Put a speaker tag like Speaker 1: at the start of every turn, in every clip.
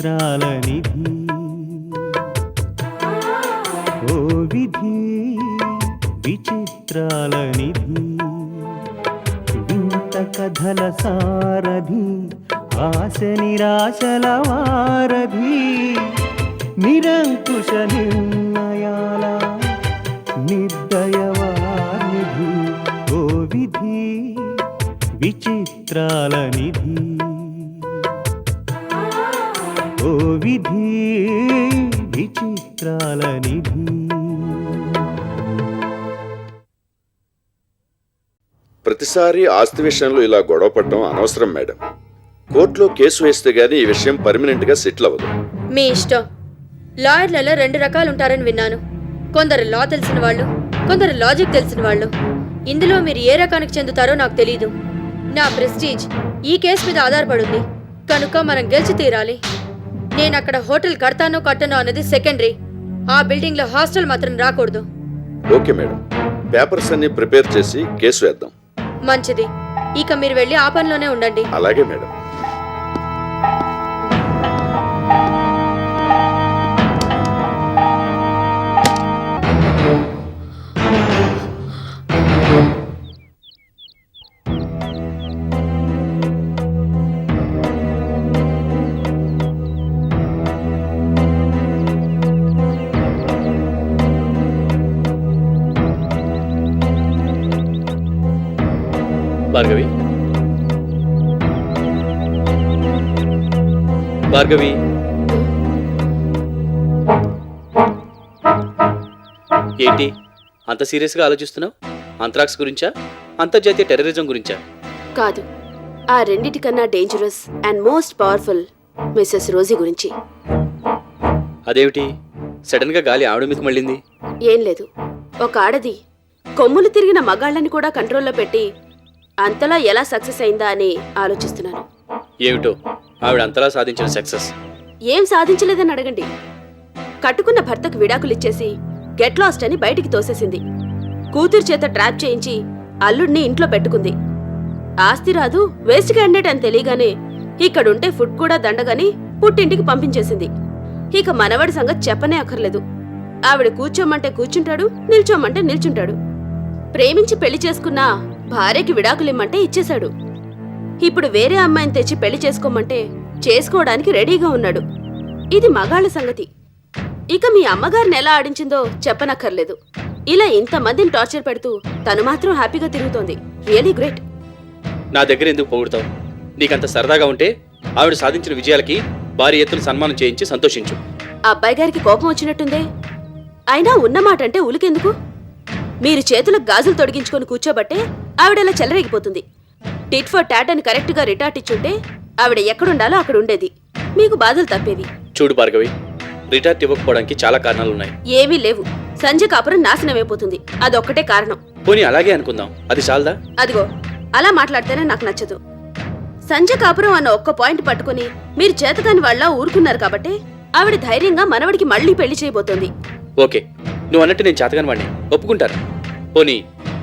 Speaker 1: విచిత్రాల నిధి ఓ విధి విచిత్రాల నిధి వింత కథల సారథి ఆశ నిరాశల వారధి నిరంకుశ నిర్ణయాల నిర్దయవానిధి ఓ విధి విచిత్రాల నిధి ఓ విధి విచిత్రాల నిధి.
Speaker 2: ప్రతిసారి ఆస్తి విషయంలో ఇలా గొడవ పడడం అనవసరం మేడం. కోర్టులో కేసు వేస్తే గానీ ఈ విషయం పర్మనెంట్ గా సెటిల్ అవ్వదు.
Speaker 3: మీ ఇష్టం. లాయర్లలో 2 రకాలు ఉంటారని విన్నాను. కొందరు లా తెలిసిన వాళ్ళు, కొందరు లాజిక్ తెలిసిన వాళ్ళు. ఇందులో మీరు ఏ రకానికి చెందుతారో నాకు తెలీదు. నా ప్రెస్టీజ్ ఈ కేసు మీద ఆధారపడుంది కనుక మనం గెలిచి తీరాలి. నేను అక్కడ హోటల్ కడతానో కట్టనో అన్నది సెకండరీ. ఆ బిల్డింగ్ లో హాస్టల్ మాత్రం రాకూడదు.
Speaker 2: ఓకే మేడం, పేపర్స్ అన్ని ప్రిపేర్ చేసి కేసు వేద్దాం.
Speaker 3: మంచిది. ఇక మీరు వెళ్ళి ఆ పనిలోనే ఉండండి.
Speaker 2: అలాగే మేడం.
Speaker 4: భార్గవి, భార్గవి, ఏంటి అంత సీరియస్గా ఆలోచిస్తున్నావు? అంతరాక్స్ గురించా, అంతర్జాతీయ టెర్రరిజం గురించా?
Speaker 5: కాదు, ఆ రెండిటికన్నా dangerous and most powerful Mrs Rosie గురించి.
Speaker 4: అదేమిటి సడన్ గా గాలి ఆవిడ మీదకి మళ్ళింది?
Speaker 5: ఏం లేదు, ఒక ఆడది కొమ్ములు తిరిగిన మగాళ్ళని కూడా కంట్రోల్లో పెట్టి అంతలా ఎలా సక్సెస్ అయిందా అని ఆలోచిస్తున్నాను.
Speaker 4: ఏమిటో ఆవిడ అంతలా సాధించిన సక్సెస్?
Speaker 5: ఏం సాధించలేదని అడగండి. కట్టుకున్న భర్తకు విడాకులిచ్చేసి గెట్ లాస్ట్ అని బయటికి తోసేసింది. కూతురు చేత ట్రాప్ చేయించి అల్లుడిని ఇంట్లో పెట్టుకుంది. ఆస్తి రాదు, వేస్ట్ క్యాండిడేట్ అని తెలియగానే ఇక్కడుంటే ఫుడ్ కూడా దండగాని పుట్టింటికి పంపించేసింది. ఇక మనవడి సంగతి చెప్పనే అక్కర్లేదు. ఆవిడ కూర్చోమంటే కూర్చుంటాడు, నిల్చోమంటే నిల్చుంటాడు. ప్రేమించి పెళ్లి చేసుకున్నా భార్యకి విడాకులిమ్మంటే ఇచ్చేశాడు. ఇప్పుడు వేరే అమ్మాయిని తెచ్చి పెళ్లి చేసుకోమంటే చేసుకోవడానికి రెడీగా ఉన్నాడు. ఇది మగాళ్ళ సంగతి. ఇక మీ అమ్మగారిని ఎలా ఆడించిందో చెప్పనక్కర్లేదు. ఇలా ఇంతమందిని టార్చర్ పెడుతూ తను మాత్రం హ్యాపీగా తిరుగుతోంది. Really great.
Speaker 4: నా దగ్గర ఎందుకు పొగుడుతావు? నీకంత సరదాగా ఉంటే ఆవిడ సాధించిన విజయాలకి భారీ ఎత్తున సన్మానం చేయించి సంతోషించు.
Speaker 5: అబ్బాయి గారికి కోపం వచ్చినట్టుందే. అయినా ఉన్నమాట అంటే ఉలికెందుకు? మీరు చేతులకు గాజులు తొడిగించుకొని కూర్చోబట్టే ఆవిడలా చెలరేగిపోతుంది. టిట్ ఫర్ టాట్ అని కరెక్ట్గా రిటార్ట్ ఇచ్చుంటే ఆవిడ ఎక్కడుండాలో అక్కడ ఉండేది. మీకు బాధలు తప్పేవి.
Speaker 4: చూడు భార్గవి, రిటార్ట్ ఇవ్వకపోవడానికి చాలా కారణాలున్నాయి.
Speaker 5: ఏమీ లేవు. సంజయ్ కాపురం నాశనమైపోతుంది, అదొక్కటే కారణం.
Speaker 4: పోనీ అలాగే అనుకుందాం, అది చాలదా?
Speaker 5: అదిగో అలా మాట్లాడితేనే నాకు నచ్చదు. సంజయ్ కాపురం అన్న ఒక్క పాయింట్ పట్టుకుని మీరు చేతకాని వాళ్ళ ఊరుకున్నారు కాబట్టి ఆవిడ ధైర్యంగా మనవడికి మళ్లీ పెళ్లి చేయబోతోంది.
Speaker 4: ఓకే, నువ్వు అన్నట్టు నేను చేతగాని వాడిని ఒప్పుకుంటాను. పోనీ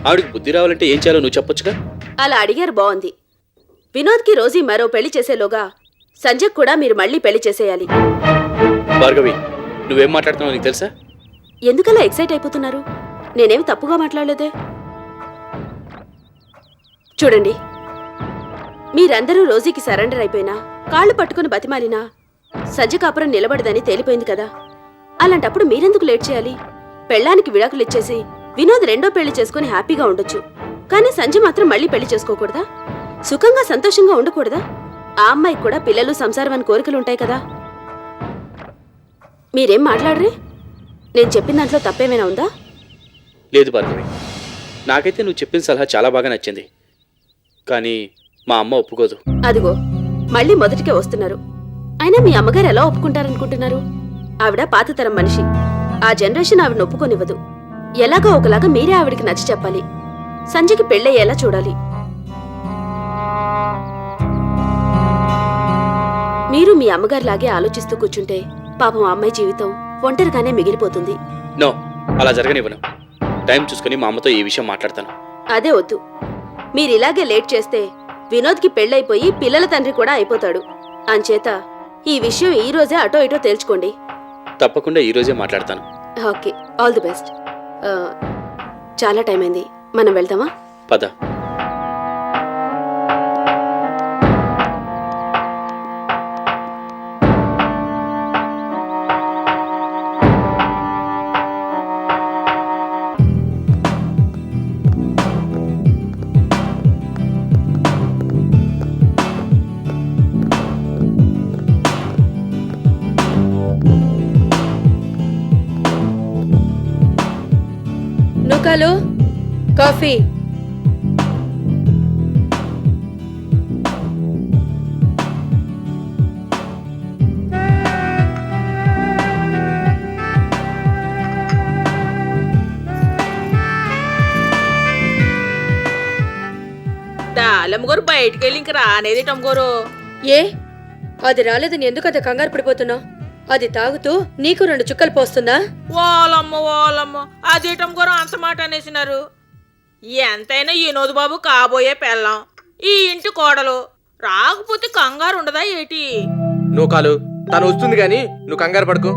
Speaker 4: ఆవిడకి బుద్ధి రావాలంటే ఏం చేయాలో నువ్వు చెప్పొచ్చుగా.
Speaker 5: అలా అడిగారు, బాగుంది. వినోద్కి రోజీ మరో పెళ్లి చేసేలోగా సంజయ్ కూడా మీరు మళ్లీ పెళ్లి చేసేయాలి.
Speaker 4: భార్గవి, నువ్వేం మాట్లాడుతున్నావు నీకు తెలుసా?
Speaker 5: ఎందుకలా ఎక్సైట్ అయిపోతున్నారు? నేనేమి తప్పుగా మాట్లాడలేదే. చూడండి, మీరందరూ రోజీకి సరెండర్ అయిపోయినా, కాళ్ళు పట్టుకుని బతిమాలినా సంజయ్ కాపురం నిలబడదని తేలిపోయింది కదా. అలాంటప్పుడు మీరెందుకు లేట్ చేయాలి? పెళ్ళానికి విడాకులు ఇచ్చేసి వినోద్ రెండో పెళ్లి చేసుకుని హ్యాపీగా ఉండొచ్చు. కానీ సంజయ్ మాత్రం మళ్లీ పెళ్లి చేసుకోకూడదా? సుఖంగా సంతోషంగా ఉండకూడదా? ఆ అమ్మాయికి కూడా పిల్లలు, సంసారం అని కోరికలుంటాయి కదా. మీరేం మాట్లాడరే? నేను చెప్పిన దాంట్లో తప్పేమైనా ఉందా?
Speaker 4: లేదు భార్గవి, నాకైతే నువ్వు చెప్పిన సలహా చాలా బాగా నచ్చింది. కానీ మా అమ్మ ఒప్పుకోదు.
Speaker 5: అదిగో మళ్ళీ మొదటికే వస్తున్నారు. అయినా మీ అమ్మగారు ఎలా ఒప్పుకుంటారనుకుంటున్నారు? ఆవిడ పాతతరం మనిషి. ఆ జనరేషన్ ఆవిడని ఒప్పుకొనివ్వదు. ఎలాగో ఒకలాగా మీరే ఆవిడికి నచ్చి చెప్పాలి. సంజయ్కి పెళ్ళయ్యేలా చూడాలి. మీరు మీ అమ్మగారిలాగే ఆలోచిస్తూ కూర్చుంటే పాపం అమ్మాయి జీవితం ఒంటరిగానే మిగిలిపోతుంది.
Speaker 4: నో, అలా జరగనివ్వను. టైం చూసుకుని మా అమ్మతో ఈ విషయం మాట్లాడతాను.
Speaker 5: అదే వద్దు. మీరిలాగే లేట్ చేస్తే వినోద్కి పెళ్ళైపోయి పిల్లల తండ్రి కూడా అయిపోతాడు. అంచేత ఈ విషయం ఈ రోజే అటో ఇటో తేల్చుకోండి.
Speaker 4: తప్పకుండా ఈ రోజే మాట్లాడతాను.
Speaker 5: Okay, all the best. చాలా టైం అయింది, మనం వెళ్దామా?
Speaker 4: పద.
Speaker 3: నూకాలు, కాఫీ.
Speaker 6: దాలమ్మగారు బయటికి వెళ్ళి ఇంక రానేది టమ్మగారు.
Speaker 3: ఏ అది రాలేదని ఎందుకు అంత కంగారు పడిపోతున్నావు? అది తాగుతూ నీకు 2 చుక్కలు పోస్తుందా?
Speaker 6: ఓలమ్మ అదే టమ్మగారు అంత మాట అనేసినారు. ఎంతైనా ఈనోదు బాబు కాబోయే పెళ్ళాం, ఈ ఇంటి కోడలు. రాకపోతే కంగారు ఉండదా ఏటి?
Speaker 7: నూకాలు, తను వస్తుంది గాని నువ్వు కంగారు పడుకో.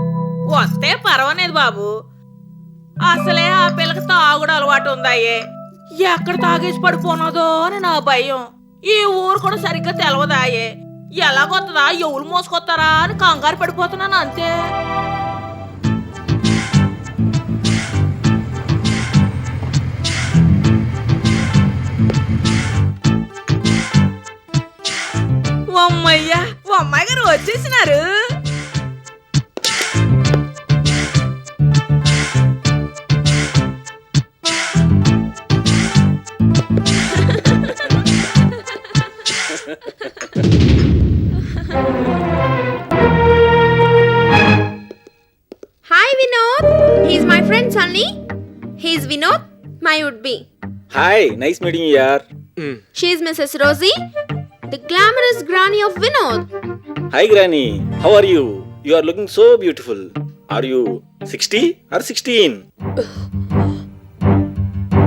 Speaker 6: వస్తే పర్వాలేదు బాబు. అసలే ఆ పిల్లకి తాగుడు అలవాటు ఉందాయే. ఎక్కడ తాగేసి పడిపోనదో అని నా భయం. ఈ ఊరు కూడా సరిగ్గా తెలవదాయే. ఎలాగొత్తదా, ఎవరు మోసుకొస్తారా అని కంగారు పడిపోతున్నాను అంతే. అమ్మయ్యా, అమ్మాయి గారు వచ్చేసినారు.
Speaker 3: Hi Vinod, he's my friend Sunny. He's Vinod, my would-be.
Speaker 8: Hi, nice meeting you యార్.
Speaker 3: She's Mrs. Rosie, the glamorous granny of Vinod.
Speaker 8: Hi granny, how are you? You are looking so beautiful. Are you 60 or 16?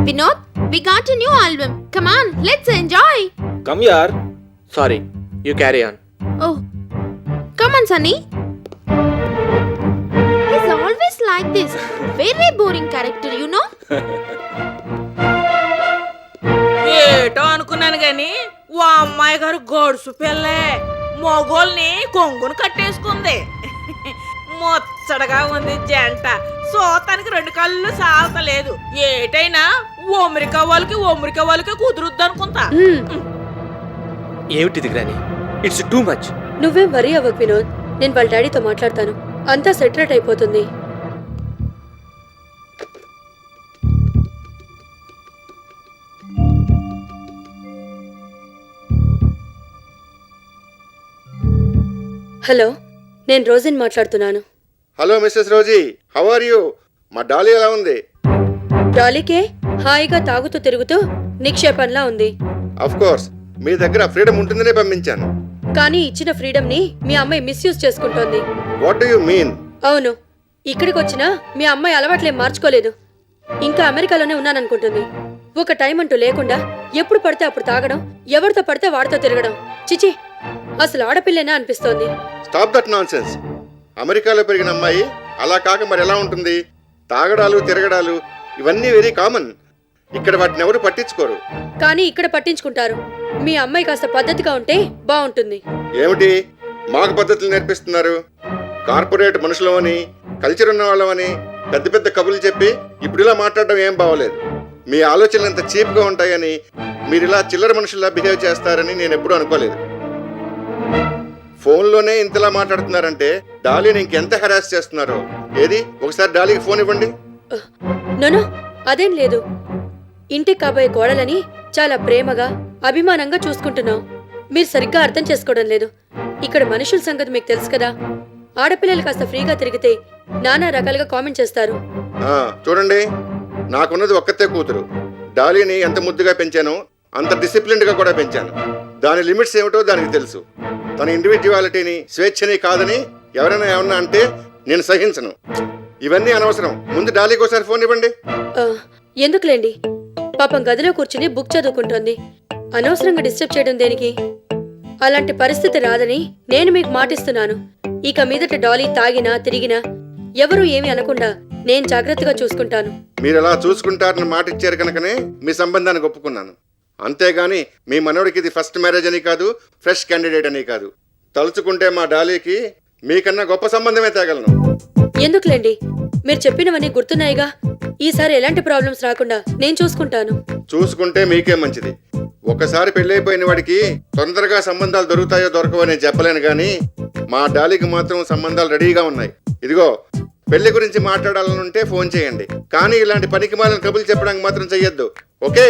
Speaker 3: Vinod, we got a new album. Come on, let's enjoy.
Speaker 8: Come యార్.
Speaker 7: Sorry, you carry on.
Speaker 3: Oh, come on Sunny. He's always like this. Very boring character, you know?
Speaker 6: ఏటో అనుకున్నాను గాని ఓ అమ్మాయి గారు గడుసు పిల్లే. మొగోల్ని కొంగును కట్టేసుకుంది. ముచ్చటగా ఉంది జంట. సోతానికి 2 కళ్ళు సాల్తలేదు. ఏటైనా ఒమరికా వాళ్ళకి కుదురుద్ది అనుకుంటా.
Speaker 7: ఏమిటిది గ్రానీ? It's too much.
Speaker 3: నువ్వేం వరీ అవ్వకు వినోద్, నేను వాళ్ళ డాడీతో మాట్లాడతాను. అంతా సెటరేట్ అయిపోతుంది. హలో, నేను రోజీని మాట్లాడుతున్నాను.
Speaker 2: Hello Mrs Rosie, how are you? మా డాలీ ఎలా ఉంది?
Speaker 3: డాలీకే హాయిగా తాగుతూ తిరుగుతూ నిక్షేపంలా ఉంది.
Speaker 2: అఫ్ కోర్స్, మీ దగ్గర ఫ్రీడమ్ ఉంటుందనే పంపించాను.
Speaker 3: కానీ ఇచ్చిన ఫ్రీడమ్ ని మీ అమ్మాయి మిస్యూజ్ చేసుకుంటోంది.
Speaker 2: What do you mean?
Speaker 3: అవును, ఇక్కడికి వచ్చినా మీ అమ్మాయి అలవాట్లేం మార్చుకోలేదు. ఇంకా అమెరికాలోనే ఉన్నాననుకుంటుంది. ఒక టైం అంటూ లేకుండా ఎప్పుడు పడితే అప్పుడు తాగడం, ఎవరితో పడితే వాడితో తిరగడం. చిచి, అసలు ఆడపిల్లేనా అనిపిస్తోంది.
Speaker 2: Stop that nonsense. అమెరికాలో పెరిగిన అమ్మాయి అలా కాక మరి ఎలా ఉంటుంది? తాగడాలు, తిరగడాలు ఇవన్నీ వెరీ కామన్. ఇక్కడ వాటిని ఎవరు పట్టించుకోరు.
Speaker 3: కానీ ఇక్కడ పట్టించుకుంటారు. మీ అమ్మాయి కాస్త పద్ధతిగా ఉంటే బాగుంటుంది.
Speaker 2: ఏమిటి మాకు పద్ధతులు నేర్పిస్తున్నారు? కార్పొరేట్ మనుషులమని, కల్చర్ ఉన్న వాళ్ళమని పెద్ద పెద్ద కబుర్లు చెప్పి ఇప్పుడు ఇలా మాట్లాడడం ఏం బాగోలేదు. మీ ఆలోచనలు ఎంత చీప్గా ఉంటాయని, మీరు ఇలా చిల్లర మనుషుల్లా బిహేవ్ చేస్తారని నేను ఎప్పుడూ అనుకోలేదు. ఫోన్లోనే ఇంతలా మాట్లాడుతున్నారంటే డాలీని ఇంకెంత హెరాస్ చేస్తున్నారో. ఏది ఒకసారి డాలీకి ఫోన్ ఇవ్వండి.
Speaker 3: నోనో, అదేం లేదు. ఇంటికి కాబోయే కోడలని చాలా ప్రేమగా, అభిమానంగా చూసుకుంటున్నాం. మీరు సరిగ్గా అర్థం చేసుకోవడం లేదు. ఇక్కడ మనుషుల సంగతి మీకు తెలుసు కదా. ఆడపిల్లలు కాస్త ఫ్రీగా తిరిగితే నానా రకాలుగా కామెంట్ చేస్తారు.
Speaker 2: చూడండి, నాకున్నది ఒక్కతే కూతురు. డాలీని ఎంత ముద్దుగా పెంచానో అంత డిసిప్లిన్డ్గా కూడా పెంచాను. దాని లిమిట్స్ ఏమిటో దానికి తెలుసు. తన ఇండివిడ్యువాలిటీని, స్వేచ్ఛని కాదని ఎవరైనా ఏమన్నా అంటే నేను సహించను. ఇవన్నీ అనవసరం. ముందు డాలీకి ఒకసారి ఫోన్ ఇవ్వండి.
Speaker 3: ఎందుకులేండి, పాపం గదిలో కూర్చుని బుక్ చదువుకుంటోంది. అనవసరంగా డిస్టర్బ్ చేయడం దేనికి? అలాంటి పరిస్థితి రాదని నేను మీకు మాటిస్తున్నాను. ఇక మీదట డాలీ తాగినా తిరిగినా ఎవరూ ఏమీ అనకుండా నేను జాగ్రత్తగా చూసుకుంటాను.
Speaker 2: మీరు అలా చూసుకుంటారని మాట ఇచ్చారు కనుకనే మీ సంబంధానికి ఒప్పుకున్నాను. అంతేగాని మీ మనవడికి ఇది ఫస్ట్ మ్యారేజ్ అని కాదు, ఫ్రెష్ క్యాండిడేట్ అని కాదు. తలుచుకుంటే మా డాలీకి మీకన్నా గొప్ప సంబంధమే తేగలను.
Speaker 3: ఎందుకులేండి, మీరు చెప్పినవన్నీ గుర్తున్నాయిగా. ఈసారి ఎలాంటి ప్రాబ్లమ్స్ రాకుండా నేను చూసుకుంటాను.
Speaker 2: చూసుకుంటే మీకే మంచిది. ఒకసారి పెళ్ళైపోయిన వాడికి తొందరగా సంబంధాలు దొరుకుతాయో దొరకవో నేను చెప్పలేను, కానీ మా డాలీకి మాత్రం సంబంధాలు రెడీగా ఉన్నాయి. ఇదిగో, పెళ్లి గురించి మాట్లాడాలనుంటే ఫోన్ చేయండి, కానీ ఇలాంటి పనికిమాలిన కబుర్లు చెప్పడానికి మాత్రం చెయ్యొద్దు. ఓకే?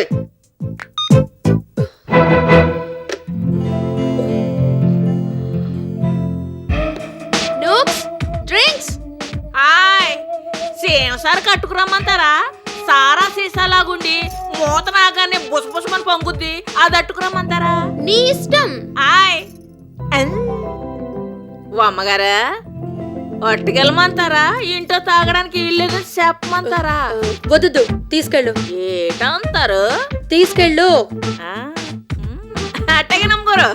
Speaker 3: డ్రింక్స్
Speaker 6: హాయ్, సేమ్ సార్ కట్టుకురమ్మంటారా? సారా సీసాలాగుండి మూత నాగానే బుసబుసమని పొంగుద్ది, అది అట్టుకురమ్మంటారా?
Speaker 3: నీ ఇష్టం.
Speaker 6: హాయ్ ఓ అమ్మగారా, అట్టుకెళ్ళమంటారా? ఇంట్లో తాగడానికి ఇల్లు చెప్పమంటారా?
Speaker 3: వద్దు, తీసుకెళ్ళు.
Speaker 6: ఏటంటారు?
Speaker 3: తీసుకెళ్ళు.
Speaker 6: అట్టగే నమ్ముకోరు.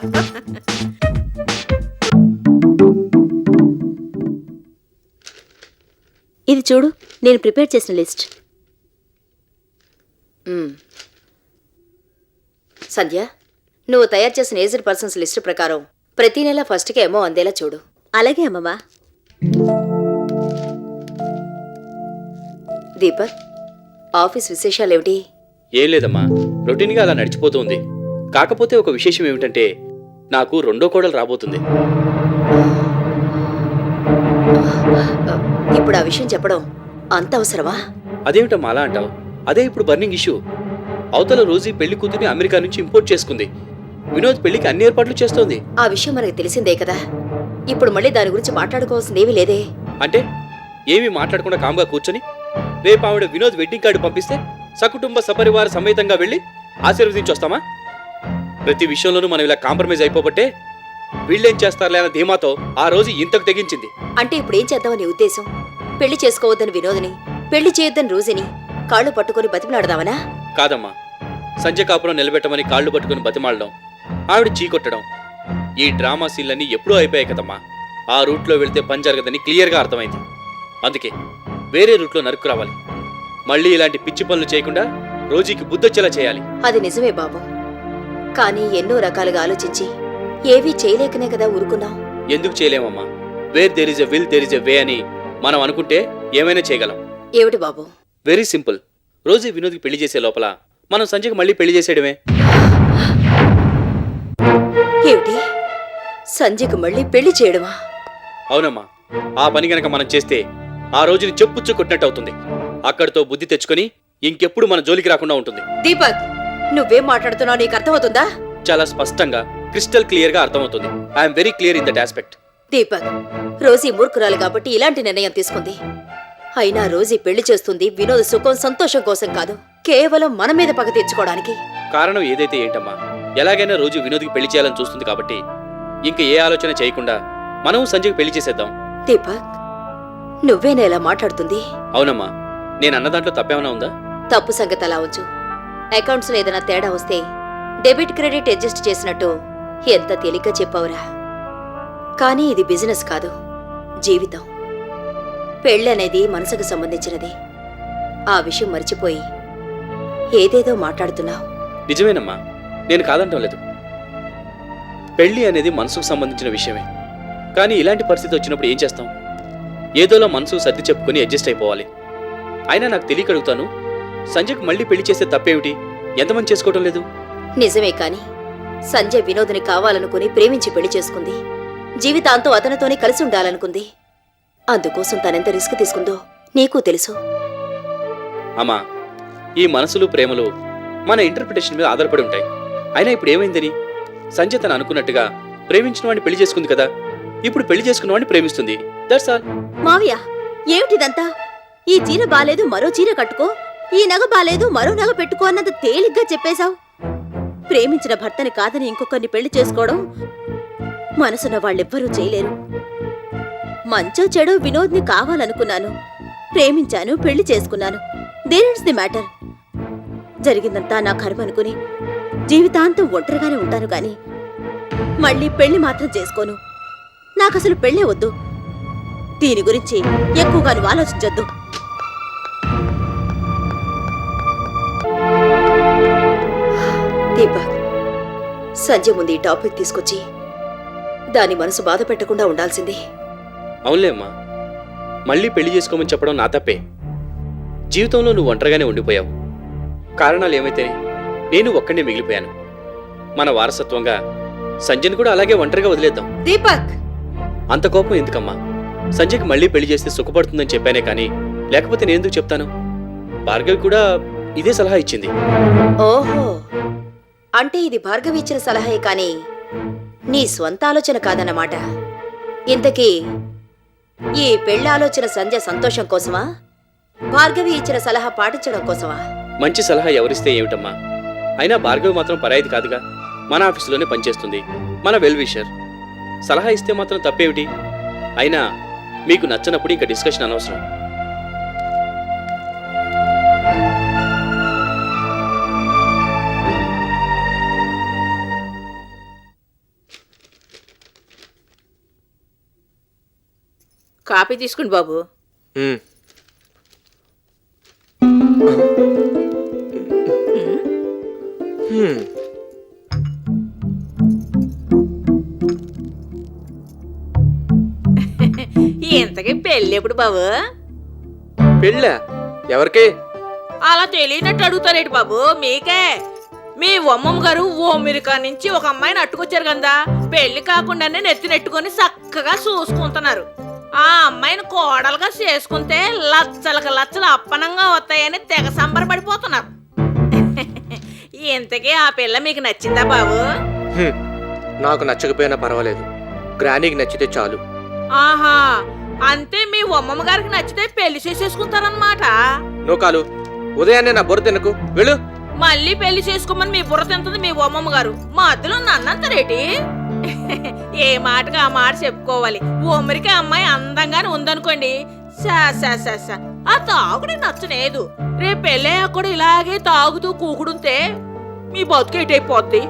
Speaker 5: ఇది చూడు, నేను ప్రిపేర్ చేసిన లిస్ట్.
Speaker 9: సంధ్య, నువ్వు తయారు చేసిన ఏజ్డ్ పర్సన్స్ లిస్టు ప్రకారం ప్రతి నెల ఫస్ట్కి ఏమో అందేలా చూడు.
Speaker 5: అలాగే అమ్మమ్మా.
Speaker 9: దీపక్, ఆఫీస్ విశేషాలేమిటి?
Speaker 4: ఏం లేదమ్మా, రొటీన్గా అలా నడిచిపోతుంది. కాకపోతే ఒక విశేషం ఏమిటంటే నాకు రెండో కోడలు రాబోతుంది.
Speaker 9: ఇప్పుడు ఆ విషయం చెప్పడం అంత అవసరమా?
Speaker 4: అదేమిటమ్మా అలా అంటావు? అదే ఇప్పుడు బర్నింగ్ ఇష్యూ. అవతల రోజు పెళ్లి కూతుర్ని అమెరికా నుంచి ఇంపోర్ట్ చేసుకుంది. వినోద్ పెళ్లికి అన్ని ఏర్పాట్లు చేస్తోంది.
Speaker 9: ఆ విషయం మనకు తెలిసిందే కదా. ఇప్పుడు మళ్ళీ దాని గురించి మాట్లాడుకోవాల్సిందేమీ లేదే.
Speaker 4: అంటే ఏమీ మాట్లాడకుండా కామ్గా కూర్చొని రేపు ఆవిడ వినోద్ వెడ్డింగ్ కార్డు పంపిస్తే సకుటుంబ సపరివార సమేతంగా వెళ్ళి ఆశీర్వదించొస్తామా? ప్రతి విషయంలోనూ మనం ఇలా కాంప్రమైజ్ అయిపోబట్టే వీళ్ళేం చేస్తారులే అన్న ధీమాతో ఆ రోజు ఇంతకు తెగించింది.
Speaker 9: అంటే ఇప్పుడు ఏం చేద్దామని ఉద్దేశం? పెళ్లి చేసుకోవద్దని వినోదని, పెళ్లి చేయొద్దని రోజుని కాళ్ళు పట్టుకొని బతిమలాడదామనా?
Speaker 4: కాదమ్మా, సంజయ్ కాపురం నిలబెట్టమని కాళ్ళు పట్టుకుని బతిమాలడం, ఆవిడ చీకొట్టడం, ఈ డ్రామా సీన్లన్నీ ఎప్పుడూ అయిపోయాయి కదమ్మా. ఆ రూట్లో వెళ్తే పని జరగదని క్లియర్గా అర్థమైంది. అందుకే వేరే రూట్లో నరుకు రావాలి. మళ్ళీ ఇలాంటి పిచ్చి పనులు చేయకుండా రోజుకి బుద్ధొచ్చేలా చేయాలి.
Speaker 9: అది నిజమే బాబు, కానీ ఎన్నో రకాలుగా ఆలోచించి ఏవీ చేయలేకనే కదా ఊరుకున్నాం.
Speaker 4: ఎందుకు చేయలేమమ్మా? Where there is a will there is a way అని మనం అనుకుంటే ఏమైనా చేయగలం.
Speaker 9: ఏమిటి బాబు?
Speaker 4: Very simple. రోజు వినోద్కి పెళ్లి చేసే లోపల మనం సంజయ్కి మళ్ళీ పెళ్లి చేసేయడమే.
Speaker 9: ఏమిటి, సంజయ్కు మళ్ళీ పెళ్లి చేయడమా?
Speaker 4: అవునమ్మా, ఆ పని గనక మనం చేస్తే ఆ రోజుని చెప్పుచ్చు కొట్టినట్టు అవుతుంది. అక్కడితో బుద్ధి తెచ్చుకొని ఇంకెప్పుడు మన జోలికి రాకుండా ఉంటుంది.
Speaker 9: దీపక్, నువ్వేం మాట్లాడుతున్నావు నీకు అర్థమవుతుందా?
Speaker 4: చాలా స్పష్టంగా క్రిస్టల్ క్లియర్ గా అర్థమవుతుంది. I'm very clear in that aspect.
Speaker 9: Deepak, Rosie మూర్ఖురాలు కాబట్టి ఇలాంటి నిర్ణయం తీసుకుంది. అయినా రోజీ పెళ్లి చేస్తుంది వినోద్ సుఖం సంతోషం కోసం కాదు, కేవలం మన మీద పగ తీర్చుకోవడానికి.
Speaker 4: కారణం ఏదైతే ఏంటమ్మా, ఎలాగైనా రోజు వినోద్కి పెళ్లి చేయాలని చూస్తుంది కాబట్టి ఇంకా ఏ ఆలోచన చేయకుండా మనం సంజయ్కి పెళ్లి చేసేద్దాం.
Speaker 9: దీపక్, నువ్వేనా ఇలా మాట్లాడుతుంది?
Speaker 4: అవునమ్మా, నేను అన్న దాంట్లో తప్పేమైనా ఉందా?
Speaker 9: తప్పు సంగతి అలా ఉంచు. అకౌంట్స్ లో ఏదైనా తేడా వస్తే డెబిట్ క్రెడిట్ అడ్జస్ట్ చేసినట్టు ఎంత తేలిగ్గా చెప్పావురా. కానీ ఇది బిజినెస్ కాదు, జీవితం. పెళ్ళనేది మనసుకు సంబంధించినది. ఆ విషయం మర్చిపోయి ఏదేదో మాట్లాడుతున్నావు.
Speaker 4: నిజమేనమ్మా, నేను కాదంటం లేదు. పెళ్లి అనేది మనసుకు సంబంధించిన విషయమే. కానీ ఇలాంటి పరిస్థితి వచ్చినప్పుడు ఏం చేస్తాం? ఏదోలా మనసు సర్ది చెప్పుకొని అడ్జస్ట్ అయిపోవాలి. అయినా నాకు తెలియక అడుగుతాను, సంజయ్కి మళ్ళీ పెళ్లి చేస్తే తప్పేమిటి? ఎంతమంది చేసుకోవటం లేదు?
Speaker 9: నిజమే, కాని సంజయ్ వినోద్ని కావాలనుకుని ప్రేమించి పెళ్లి చేసుకుంది. జీవితాంతం అతనితోనే కలిసి ఉండాలనుకుంది. అందుకోసం తనెంత రిస్క్ తీసుకుందో నీకు తెలుసు.
Speaker 4: అమ్మా, ఈ మనసులు ప్రేమలు మన ఇంటర్ప్రిటేషన్ మీద ఆధారపడి ఉంటాయి. అయినా ఇప్పుడు ఏమైందని? సంజయ్ తను అనుకున్నట్టుగా ప్రేమించిన వాడిని పెళ్లి చేసుకుంది కదా, ఇప్పుడు పెళ్లి చేసుకున్న వాడిని ప్రేమిస్తుంది. That's all.
Speaker 5: మావయ్య, ఏమిటిదంతా? ఈ చీర బాలేదు మరో చీర కట్టుకో, ఈ నగ బాలేదు మరో నగ పెట్టుకో అన్నంత తేలిగ్గా చెప్పేశావు. ప్రేమించిన భర్తని కాదని ఇంకొకరిని పెళ్లి చేసుకోవడం మనసున్న వాళ్ళెవ్వరూ చేయలేరు. మంచో చెడో వినోద్ని కావాలనుకున్నాను, ప్రేమించాను, పెళ్లి చేసుకున్నాను. There it's the matter. జరిగిందంతా నా కర్మ అనుకుని జీవితాంతం ఒంటరిగానే ఉంటాను గాని మళ్ళీ పెళ్లి మాత్రం చేసుకోను. నాకసలు పెళ్ళే వద్దు. దీని గురించి ఎక్కువగా నువ్వు ఆలోచించొద్దు.
Speaker 9: దీపక్, సంజయ్ ముందు ఈ టాపిక్ తీసుకొచ్చి దాని మనసు బాధ పెట్టకుండా ఉండాల్సింది.
Speaker 4: అవునులే అమ్మా, మళ్ళీ పెళ్లి చేసుకోమని చెప్పడం నా తప్పే. జీవితంలో నువ్వు ఒంటరిగానే ఉండిపోయావు. కారణాలు ఏమైతే నేను ఒక్కడే మిగిలిపోయాను. మన వారసత్వంగా సంజయ్ని కూడా అలాగే ఒంటరిగా వదిలేద్దాం.
Speaker 9: దీపక్,
Speaker 4: అంత కోపం ఎందుకమ్మా? సంజయ్కి మళ్ళీ పెళ్లి చేస్తే సుఖపడుతుందని చెప్పానే కానీ లేకపోతే నేను ఎందుకు చెప్తాను? భార్గవి కూడా ఇదే సలహా ఇచ్చింది.
Speaker 9: ఓహో, అంటే ఇది భార్గవి ఇచ్చిన సలహాయే కానీ నీ స్వంత ఆలోచన కాదన్నమాట. ఇంతకీ ఈ పెళ్లి ఆలోచన సంజయ్ సంతోషం కోసమా, భార్గవి ఇచ్చిన సలహా పాటించడం కోసమా?
Speaker 4: మంచి సలహా ఎవరిస్తే ఏమిటమ్మా? అయినా భార్గవి మాత్రం పరాయిది కాదుగా. మన ఆఫీసులోనే పనిచేస్తుంది, మన వెల్ విషర్. సలహా ఇస్తే మాత్రం తప్పేమిటి? అయినా మీకు నచ్చనప్పుడు ఇంకా డిస్కషన్ అనవసరం.
Speaker 6: కాపీ తీసుకోండి బాబు. ఇంతకీ పెళ్ళి ఎప్పుడు బాబు?
Speaker 7: పెళ్ళా? ఎవరికి?
Speaker 6: అలా తెలియనట్టు అడుగుతారేటి బాబు? మీకే. మీ అమ్మమ్మ గారు అమెరికా నుంచి ఒక అమ్మాయిని అట్టుకొచ్చారు కదా, పెళ్లి కాకుండానే నెత్తినెట్టుకొని చక్కగా చూసుకుంటున్నారు. ఆ అమ్మాయిని కోడలుగా చేసుకుంటే లచ్చలకు లచ్చలు అప్పనంగా వస్తాయని తెగ సంబరపడిపోతున్నారు. ఇంతకీ ఆ పిల్ల మీకు నచ్చిందా బాబు?
Speaker 7: నాకు నచ్చకపోయినా పర్వాలేదు, గ్రానీకి నచ్చితే చాలు.
Speaker 6: ఆహా, అంతే. మీ అమ్మమ్మ గారికి నచ్చితే పెళ్లి చేసేసుకుంటారనమాట.
Speaker 7: నోకాలు, ఉదయాన్నే నా బుర్ర తినకు, వెళ్ళు.
Speaker 6: మళ్ళీ పెళ్లి చేసుకోమని మీ బుర్ర తింటుంది మీ అమ్మమ్మ గారు. మా అద్దెలో నన్నంతరేటి? ఏ మాటగా ఆ మాట చెప్పుకోవాలి. అమెరికా అమ్మాయి అందంగానే ఉందనుకోండి, ఆ తాగుడే నచ్చలేదు. రేపు పెళ్ళయ్యాక కూడా ఇలాగే తాగుతూ కూకుడుంటే మీ బతుకేటైపోద్ది.